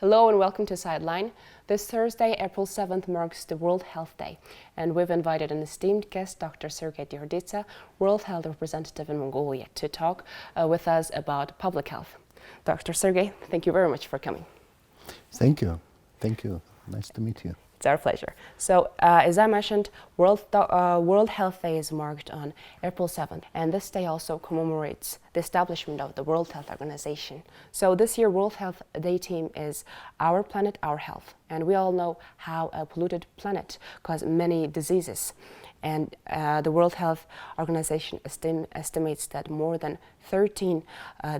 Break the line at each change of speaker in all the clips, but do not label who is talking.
Hello and welcome to Sightline. This Thursday, April 7th, marks the World Health Day, and we've invited an esteemed guest, Dr. Sergey Diorditsa, World Health Representative in Mongolia, to talk with us about public health. Dr. Sergey, thank you very much for coming.
Thank you. Thank you. Nice to meet you.
It's our pleasure. So, as I mentioned, World Health Day is marked on April 7th, and this day also commemorates the establishment of the World Health Organization. So this year, World Health Day theme is Our Planet, Our Health. And we all know how a polluted planet causes many diseases. And the World Health Organization estimates that more than 13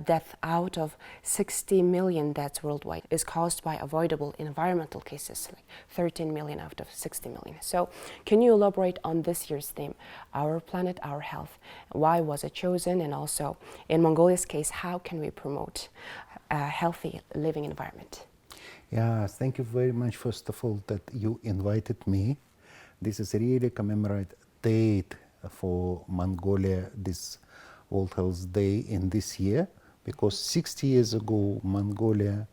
deaths out of 60 million deaths worldwide is caused by avoidable environmental cases, like 13 million out of 60 million. So can you elaborate on this year's theme, Our Planet, Our Health? Why was it chosen? And also, in Mongolia's case, how can we promote a healthy living environment?
Yeah, thank you very much, first of all, that you invited me. This is really a commemorate date for Mongolia, this World Health Day in this year, because 60 years ago, Mongolia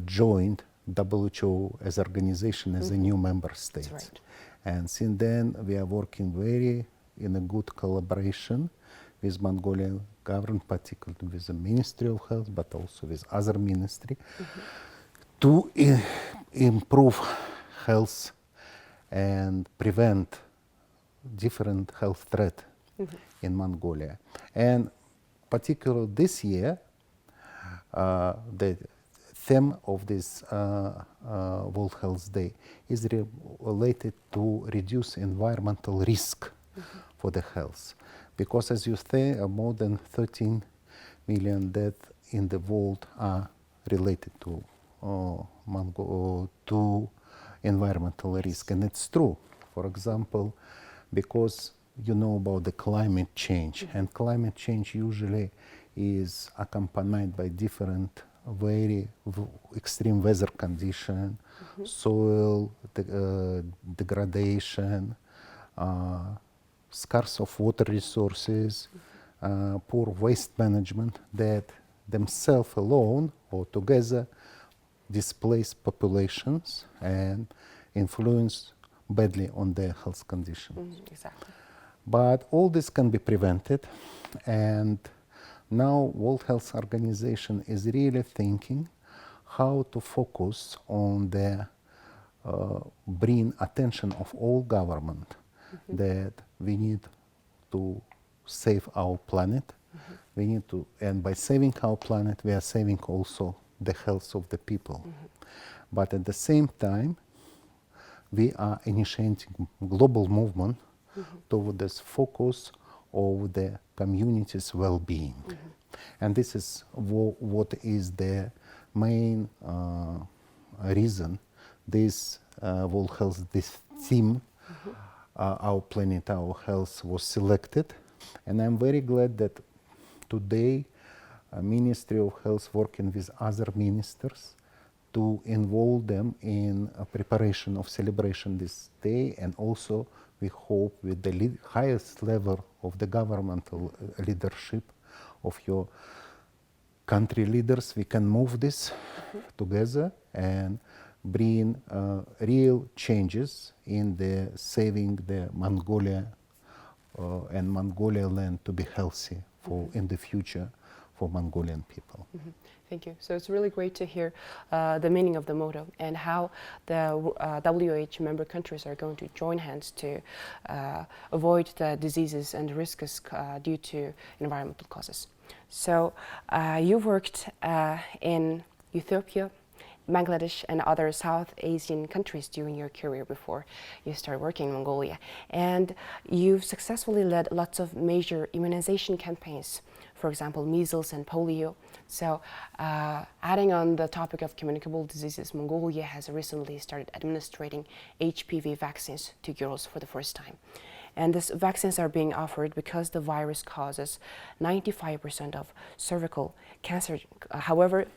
joined WHO as organization, as a new member state.
That's right.
And since then, we are working very in a good collaboration with Mongolian government, particularly with the Ministry of Health, but also with other ministry, to improve health and prevent different health threat in Mongolia. And particularly this year, the theme of this World Health Day is related to reduce environmental risk for the health. Because as you say, more than 13 million deaths in the world are related to environmental risk. And it's true. For example, because you know about the climate change, and climate change usually is accompanied by different very extreme weather condition, soil degradation, scarce of water resources, poor waste management that themselves alone or together displace populations and influence badly on their health conditions.
Exactly.
But all this can be prevented, and now World Health Organization is really thinking how to focus on the bring attention of all government that we need to save our planet. We need to, and by saving our planet, we are saving also the health of the people. But at the same time, we are initiating global movement toward this focus of the community's well-being. And this is what is the main reason this World Health, this theme, Our Planet, Our Health, was selected. And I'm very glad that today Ministry of Health working with other ministers to involve them in preparation of celebration this day, and also we hope with the highest level of the governmental leadership of your country leaders, we can move this together and bring real changes in the saving the Mongolia and Mongolia land to be healthy for in the future for Mongolian people.
Thank you. So it's really great to hear the meaning of the motto and how the WHO member countries are going to join hands to avoid the diseases and risks due to environmental causes. So you worked in Ethiopia, Bangladesh and other South Asian countries during your career before you started working in Mongolia. And you've successfully led lots of major immunization campaigns, for example, measles and polio. So adding on the topic of communicable diseases, Mongolia has recently started administering HPV vaccines to girls for the first time. And these vaccines are being offered because the virus causes 95% of cervical cancer. However,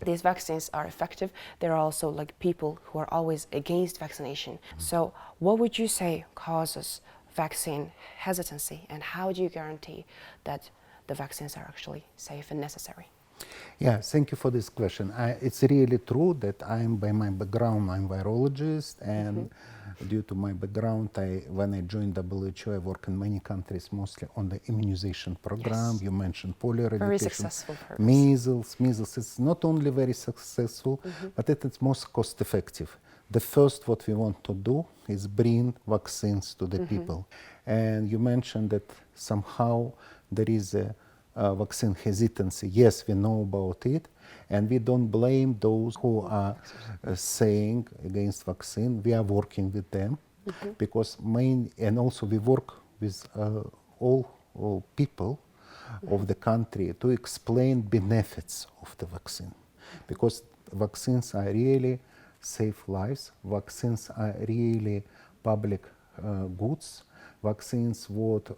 these vaccines are effective. There are also like people who are always against vaccination. So what would you say causes vaccine hesitancy, and how do you guarantee that the vaccines are actually safe and necessary?
Yeah, thank you for this question. It's really true that by my background, I'm virologist, and due to my background, when I joined WHO, I work in many countries, mostly on the immunization program.
Yes.
You mentioned polio eradication.
Very successful program.
Measles. It's not only very successful, but it's most cost effective. The first what we want to do is bring vaccines to the people. And you mentioned that somehow there is a vaccine hesitancy. Yes, we know about it, and we don't blame those who are saying against vaccine. We are working with them because and also we work with all people of the country to explain benefits of the vaccine, because vaccines are really save lives. Vaccines are really public goods. Vaccines what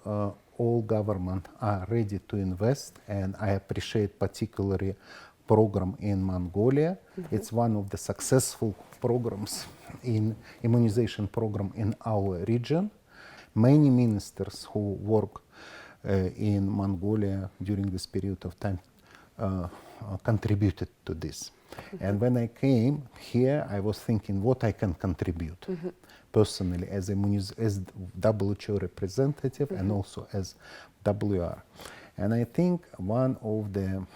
all government are ready to invest, and I appreciate particularly program in Mongolia. It's one of the successful programs in immunization program in our region. Many ministers who work in Mongolia during this period of time contributed to this. And when I came here, I was thinking what I can contribute personally as WHO representative and also as WR. And I think one of the,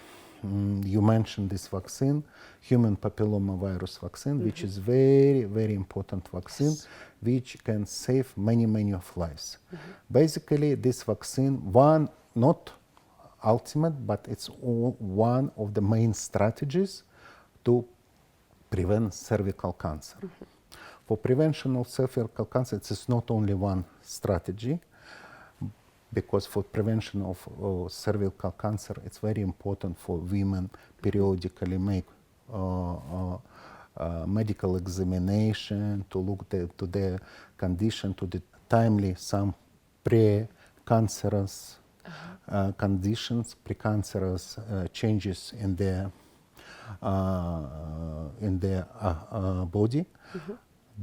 you mentioned this vaccine, human papillomavirus vaccine, which is very, very important vaccine, which can save many, many of lives. Basically, this vaccine, not ultimate, but it's one of the main strategies to prevent cervical cancer. For prevention of cervical cancer, it is not only one strategy, because for prevention of cervical cancer, it's very important for women periodically make medical examination to look to their condition, to the timely some pre-cancerous conditions, precancerous changes in their body.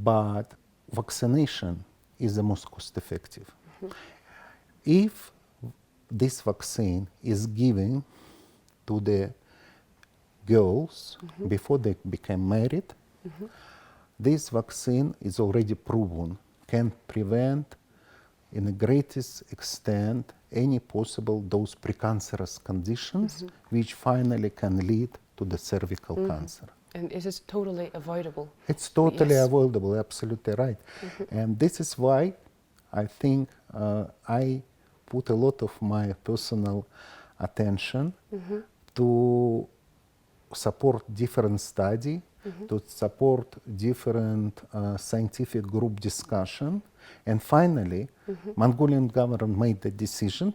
But vaccination is the most cost-effective. If this vaccine is given to the girls before they become married, this vaccine is already proven can prevent in the greatest extent any possible those precancerous conditions which finally can lead to the cervical cancer.
And is it totally avoidable?
It's totally avoidable, absolutely right. And this is why I think I put a lot of my personal attention to support different study, to support different scientific group discussion. And finally, Mongolian government made the decision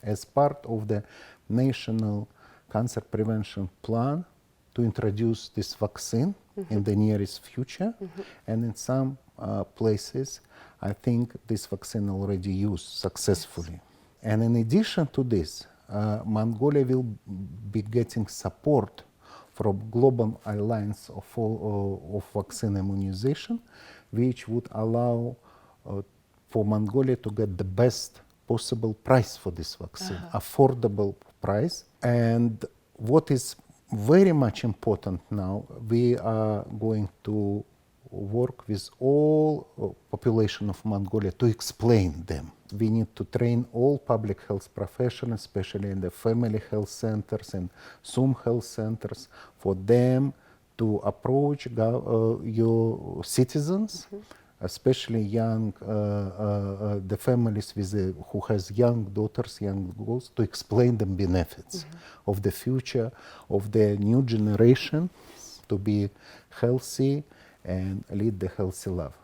as part of the National Cancer Prevention Plan to introduce this vaccine in the nearest future. And in some places, I think this vaccine already used successfully. And in addition to this, Mongolia will be getting support from Global Alliance of Vaccine Immunization, which would allow for Mongolia to get the best possible price for this vaccine, affordable price. And what is very much important now, we are going to work with all population of Mongolia to explain them. We need to train all public health professionals, especially in the family health centers and SUM health centers, for them to approach your citizens, especially young, the families who has young daughters, young girls, to explain them benefits of the future, of the new generation, to be healthy and lead the healthy life.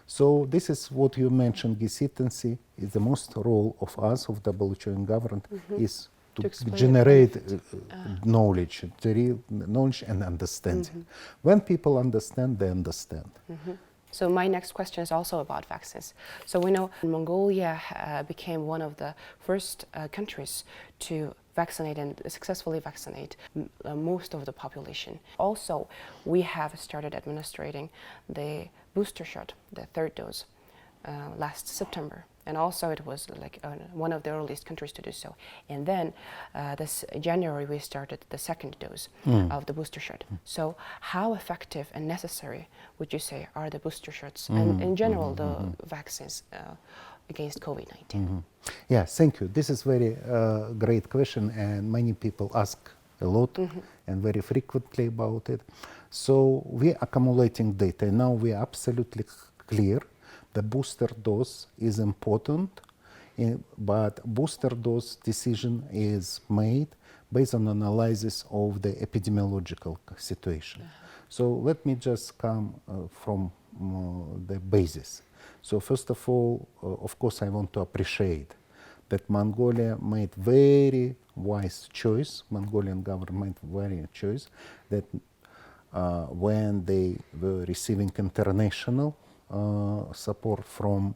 So this is what you mentioned, hesitancy is the most role of us, of WHO and government, is to generate knowledge, the real knowledge and understanding. When people understand, they understand.
So my next question is also about vaccines. So we know Mongolia became one of the first countries to vaccinate and successfully vaccinate most of the population. Also, we have started administering the booster shot, the third dose, last September. and also it was like one of the earliest countries to do so. And then this January we started the second dose of the booster shot. So how effective and necessary would you say are the booster shots and in general the vaccines against COVID-19?
Yeah, thank you. This is very great question, and many people ask a lot and very frequently about it. So we're accumulating data. Now we are absolutely clear the booster dose is important, but booster dose decision is made based on analysis of the epidemiological situation. So let me just come from the basis. So first of all, of course, I want to appreciate that Mongolia made very wise choice, Mongolian government very choice, that when they were receiving international support from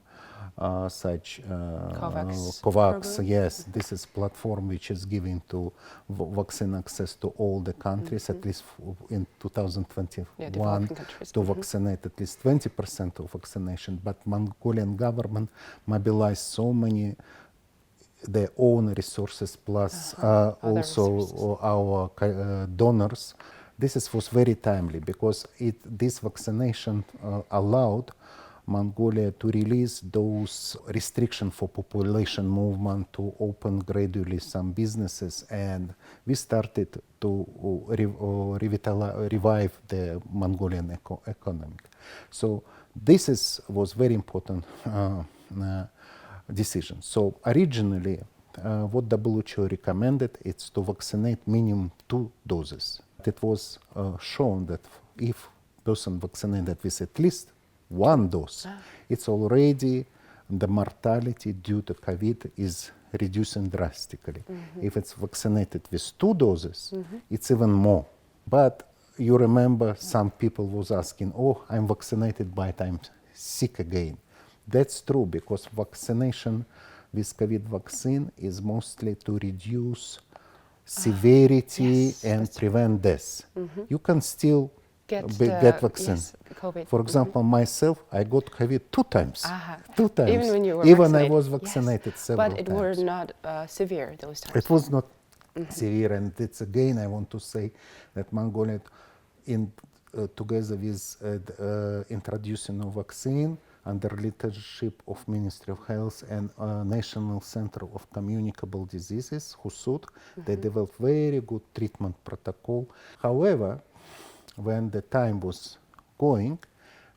such COVAX, yes, this is platform which is giving to vaccine access to all the countries, at least in 2021, to vaccinate at least 20% of vaccination. But Mongolian government mobilized so many their own resources plus also our donors. This was very timely because this vaccination allowed Mongolia to release those restrictions for population movement, to open gradually some businesses, and we started to revive the Mongolian economy. So this was very important decision. So originally, what WHO recommended is to vaccinate minimum 2 doses. It was shown that if person vaccinated with at least 1 dose, it's already the mortality due to COVID is reducing drastically. If it's vaccinated with 2 doses, it's even more. But you remember some people was asking, oh, I'm vaccinated but I'm sick again. That's true because vaccination with COVID vaccine is mostly to reduce severity and prevent death. You can still get vaccine.
Yes, COVID.
For example, myself, I got COVID 2 times. 2 times.
Even when you were
Even
vaccinated.
I was vaccinated several
times. But it
times.
were not severe those times.
It was not severe, and it's again, I want to say that Mongolia, together with introducing a vaccine, under leadership of Ministry of Health and National Center of Communicable Diseases, HUSUD, they developed very good treatment protocol. However, when the time was going,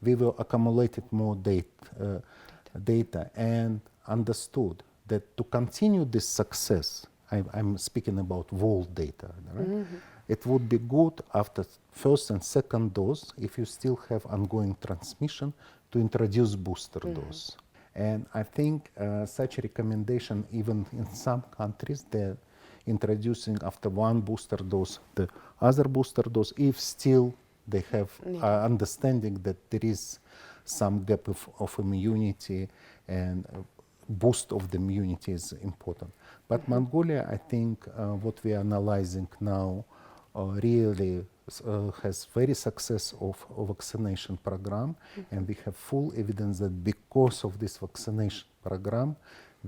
we will accumulated more data and understood that to continue this success, I'm speaking about world data, right? It would be good after first and second dose, if you still have ongoing transmission, to introduce booster dose. And I think such recommendation, even in some countries, they're introducing after 1 booster dose, the other booster dose, if still they have understanding that there is some gap of immunity and boost of the immunity is important. But Mongolia, I think what we are analyzing now really has very success of vaccination program, and we have full evidence that because of this vaccination program,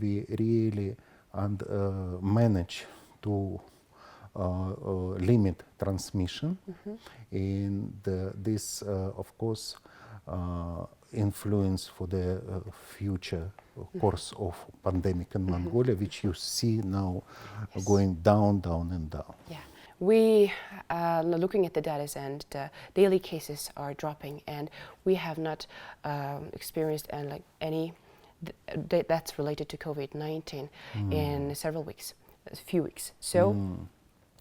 we really manage to limit transmission. And this, of course, influence for the future course of pandemic in Mongolia, which you see now going down, down, and down.
Yeah. We looking at the data, and daily cases are dropping, and we have not experienced any that's related to COVID-19 in several weeks, a few weeks. So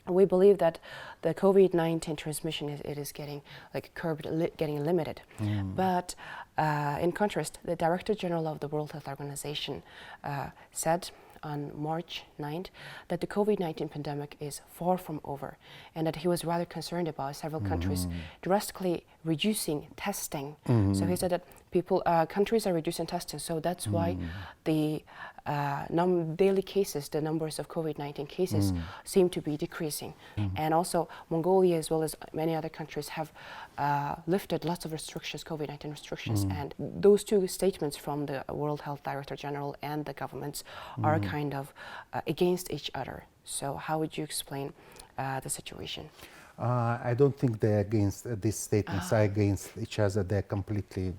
we believe that the COVID-19 transmission is getting curbed, getting limited. But in contrast, the Director General of the World Health Organization said on March 9th that the COVID-19 pandemic is far from over, and that he was rather concerned about several countries drastically reducing testing. So he said that countries are reducing testing, so that's why the daily cases, the numbers of COVID-19 cases seem to be decreasing. And also Mongolia, as well as many other countries, have lifted lots of restrictions, COVID-19 restrictions, and those two statements from the World Health Director General and the governments are kind of against each other. So how would you explain the situation?
I don't think they're against these statements are against each other. They're completely,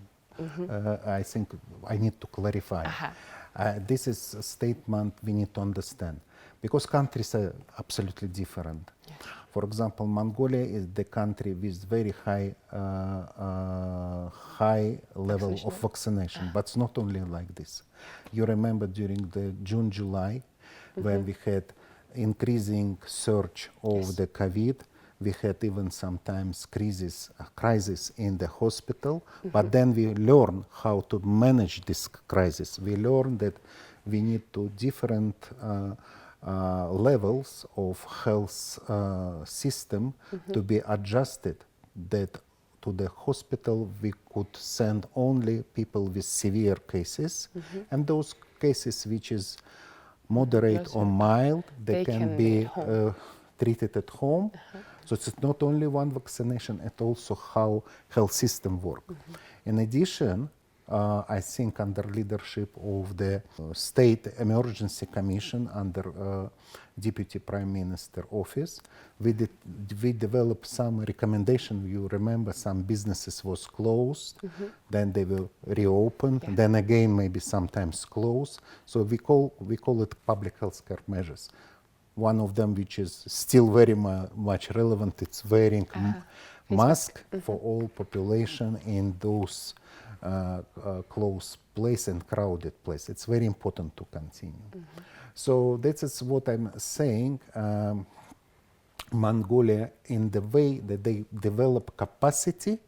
I think I need to clarify. This is a statement we need to understand, because countries are absolutely different. Yes. For example, Mongolia is the country with very high level of vaccination, but it's not only like this. You remember during the June, July, when we had increasing surge of the COVID, we had even sometimes crisis in the hospital, but then we learned how to manage this crisis. We learned that we need to different levels of health system to be adjusted, that to the hospital we could send only people with severe cases, and those cases which is moderate or mild, they can be treated at home. So it's not only one vaccination, it's also how health system work. In addition, I think under leadership of the State Emergency Commission under Deputy Prime Minister Office, we developed some recommendation. You remember some businesses was closed, then they will reopen, then again maybe sometimes close. So we call it public health care measures. One of them, which is still very much relevant, it's wearing mask for all population in those close place and crowded place. It's very important to continue. So that is what I'm saying. Mongolia, in the way that they develop capacity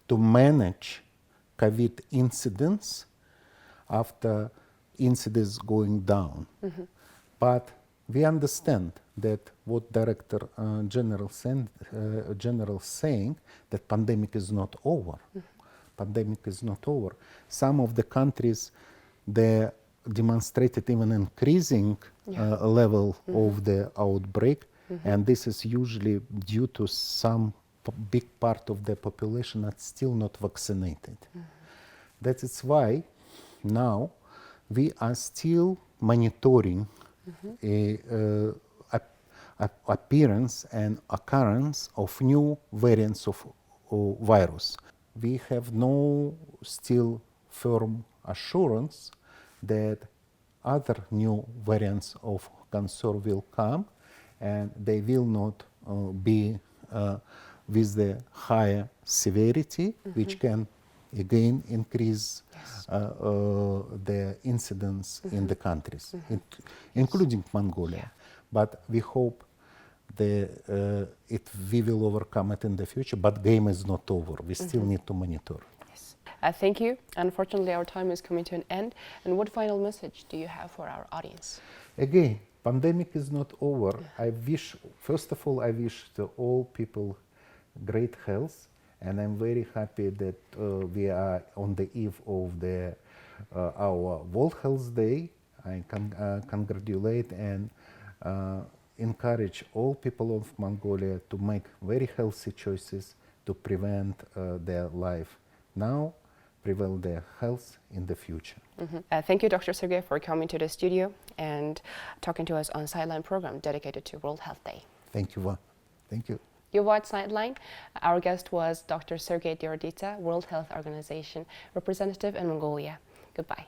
to manage COVID incidents after incidents going down. But we understand that what Director General saying, that pandemic is not over. Pandemic is not over. Some of the countries, they demonstrated even increasing level of the outbreak, and this is usually due to some big part of the population that's still not vaccinated. That is why now we are still monitoring appearance and occurrence of new variants of virus. We have no still firm assurance that other new variants of concern will come, and they will not be with the higher severity, which can again increase the incidence in the countries, including Mongolia. But we hope that we will overcome it in the future, but game is not over. We still need to monitor.
Yes. Thank you. Unfortunately, our time is coming to an end. And what final message do you have for our audience?
Again, pandemic is not over. I wish, first of all, I wish to all people great health. And I'm very happy that we are on the eve of our World Health Day. I congratulate and encourage all people of Mongolia to make very healthy choices to prevent their life now, prevent their health in the future.
Thank you, Dr. Sergey, for coming to the studio and talking to us on Sightline program dedicated to World Health Day.
Thank you. Thank you.
You watched Sightline. Our guest was Dr. Sergey Diorditsa, World Health Organization representative in Mongolia. Goodbye.